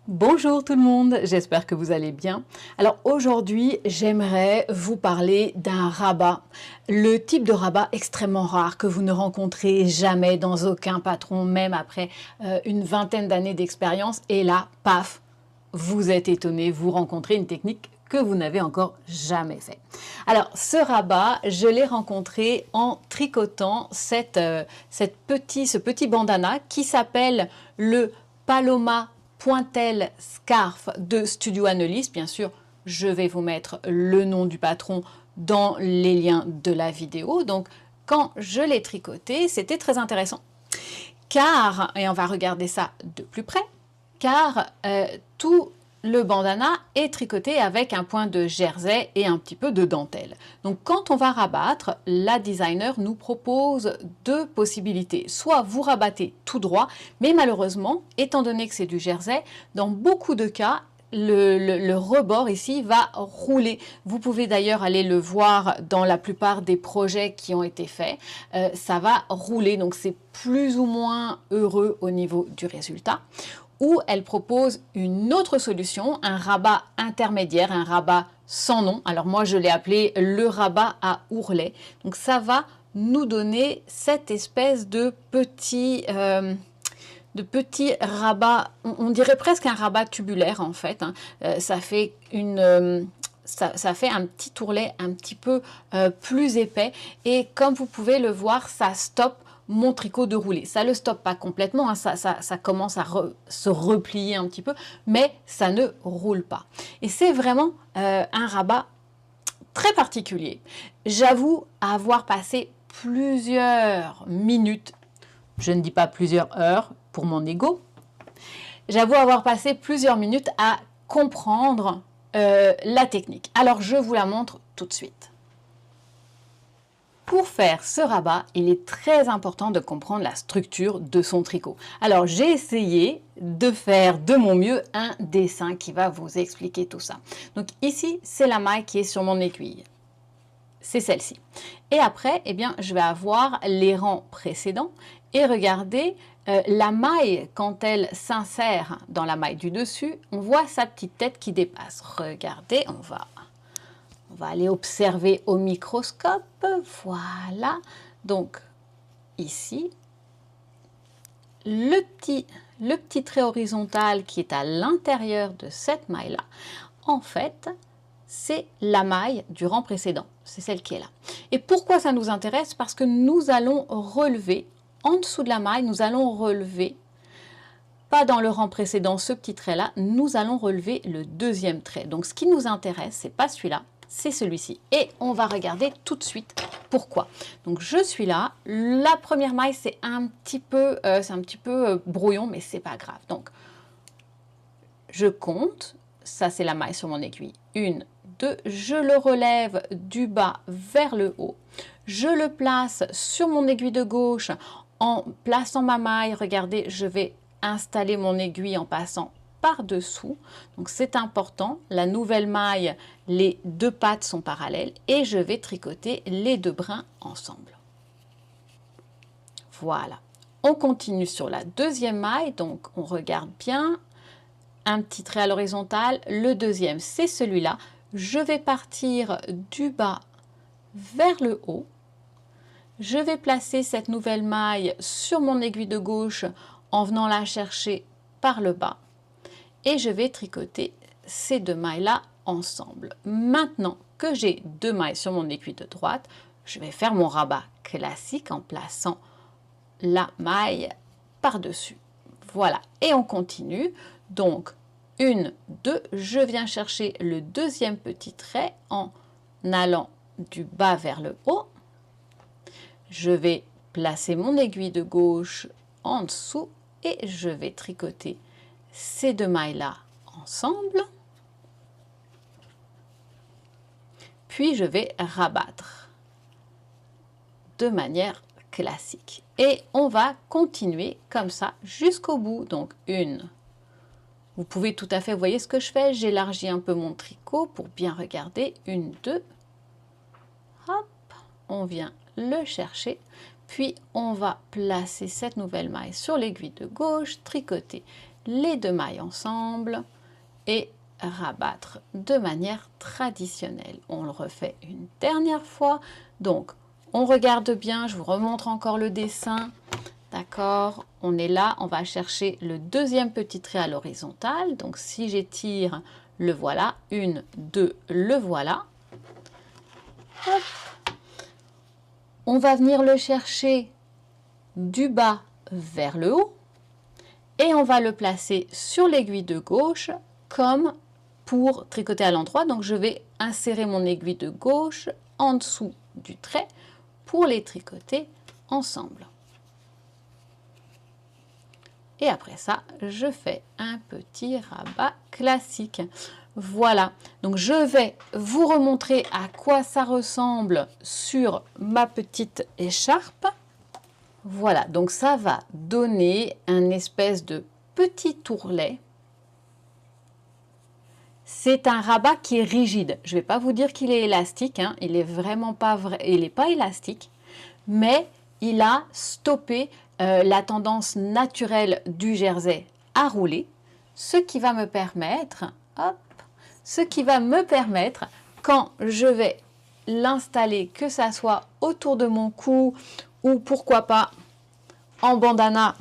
Bonjour tout le monde, j'espère que vous allez bien. Alors aujourd'hui, j'aimerais vous parler d'un rabat, le type de rabat extrêmement rare que vous ne rencontrez jamais dans aucun patron, même après une vingtaine d'années d'expérience. Et là, paf, vous êtes étonné, vous rencontrez une technique que vous n'avez encore jamais fait. Alors ce rabat, je l'ai rencontré en tricotant ce petit bandana qui s'appelle le Paloma Pointel Scarf de Studio Annelise. Bien sûr, je vais vous mettre le nom du patron dans les liens de la vidéo. Donc, quand je l'ai tricoté, c'était très intéressant. Car, et on va regarder ça de plus près, car tout le bandana est tricoté avec un point de jersey et un petit peu de dentelle. Donc quand on va rabattre, la designer nous propose deux possibilités. Soit vous rabattez tout droit, mais malheureusement, étant donné que c'est du jersey, dans beaucoup de cas, le rebord ici va rouler. Vous pouvez d'ailleurs aller le voir dans la plupart des projets qui ont été faits. Ça va rouler, donc c'est plus ou moins heureux au niveau du résultat. Ou elle propose une autre solution, un rabat intermédiaire, un rabat sans nom. Alors moi je l'ai appelé le rabat à ourlet. Donc ça va nous donner cette espèce de petit rabat, on dirait presque un rabat tubulaire en fait. Ça fait ça fait un petit ourlet un petit peu plus épais et comme vous pouvez le voir, ça stoppe mon tricot de rouler. Ça ne le stoppe pas complètement, ça commence à se replier un petit peu, mais ça ne roule pas. Et c'est vraiment un rabat très particulier. J'avoue avoir passé plusieurs minutes, je ne dis pas plusieurs heures pour mon ego, j'avoue avoir passé plusieurs minutes à comprendre la technique. Alors je vous la montre tout de suite. Pour faire ce rabat, il est très important de comprendre la structure de son tricot. Alors j'ai essayé de faire de mon mieux un dessin qui va vous expliquer tout ça. Donc ici, c'est la maille qui est sur mon aiguille. C'est celle-ci. Et après, eh bien, je vais avoir les rangs précédents et regardez la maille, quand elle s'insère dans la maille du dessus, on voit sa petite tête qui dépasse. Regardez, on va aller observer au microscope. Voilà. Donc, ici, le petit trait horizontal qui est à l'intérieur de cette maille-là, en fait, c'est la maille du rang précédent. C'est celle qui est là. Et pourquoi ça nous intéresse? Parce que nous allons relever, en dessous de la maille, nous allons relever, pas dans le rang précédent, ce petit trait-là, nous allons relever le deuxième trait. Donc, ce qui nous intéresse, c'est pas celui-là, c'est celui-ci. Et on va regarder tout de suite pourquoi. Donc je suis là, la première maille c'est un petit peu brouillon, mais c'est pas grave. Donc je compte, ça c'est la maille sur mon aiguille, 1, 2, je le relève du bas vers le haut, je le place sur mon aiguille de gauche en plaçant ma maille, regardez, je vais installer mon aiguille en passant par-dessous. Donc c'est important, la nouvelle maille, les deux pattes sont parallèles et je vais tricoter les deux brins ensemble. Voilà. On continue sur la deuxième maille, donc on regarde bien, un petit trait à l'horizontale, le deuxième c'est celui-là. Je vais partir du bas vers le haut. Je vais placer cette nouvelle maille sur mon aiguille de gauche en venant la chercher par le bas. Et je vais tricoter ces deux mailles-là ensemble. Maintenant que j'ai deux mailles sur mon aiguille de droite, je vais faire mon rabat classique en plaçant la maille par-dessus. Voilà, et on continue. Donc, 1, 2, je viens chercher le deuxième petit trait en allant du bas vers le haut. Je vais placer mon aiguille de gauche en dessous et je vais tricoter ces deux mailles-là ensemble. Puis je vais rabattre de manière classique. Et on va continuer comme ça jusqu'au bout. Donc 1. Vous pouvez tout à fait, vous voyez ce que je fais, j'élargis un peu mon tricot pour bien regarder. 1, 2. Hop, on vient le chercher. Puis on va placer cette nouvelle maille sur l'aiguille de gauche, tricoter les 2 mailles ensemble et rabattre de manière traditionnelle. On le refait une dernière fois. Donc, on regarde bien, je vous remontre encore le dessin. D'accord, on est là, on va chercher le deuxième petit trait à l'horizontale. Donc, si j'étire, le voilà. 1, 2, le voilà. Hop. On va venir le chercher du bas vers le haut. Et on va le placer sur l'aiguille de gauche comme pour tricoter à l'endroit. Donc, je vais insérer mon aiguille de gauche en dessous du trait pour les tricoter ensemble. Et après ça, je fais un petit rabat classique. Voilà, donc je vais vous remontrer à quoi ça ressemble sur ma petite écharpe. Voilà, donc ça va donner un espèce de petit tourlet. C'est un rabat qui est rigide. Je ne vais pas vous dire qu'il est élastique, hein. Il est vraiment pas vrai, il n'est pas élastique, mais il a stoppé la tendance naturelle du jersey à rouler, ce qui va me permettre, hop, quand je vais l'installer, que ça soit autour de mon cou ou pourquoi pas en bandana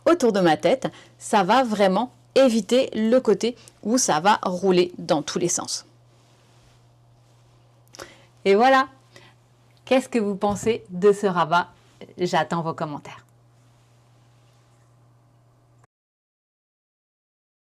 autour de ma tête, ça va vraiment éviter le côté où ça va rouler dans tous les sens. Et voilà, qu'est-ce que vous pensez de ce rabat? J'attends vos commentaires.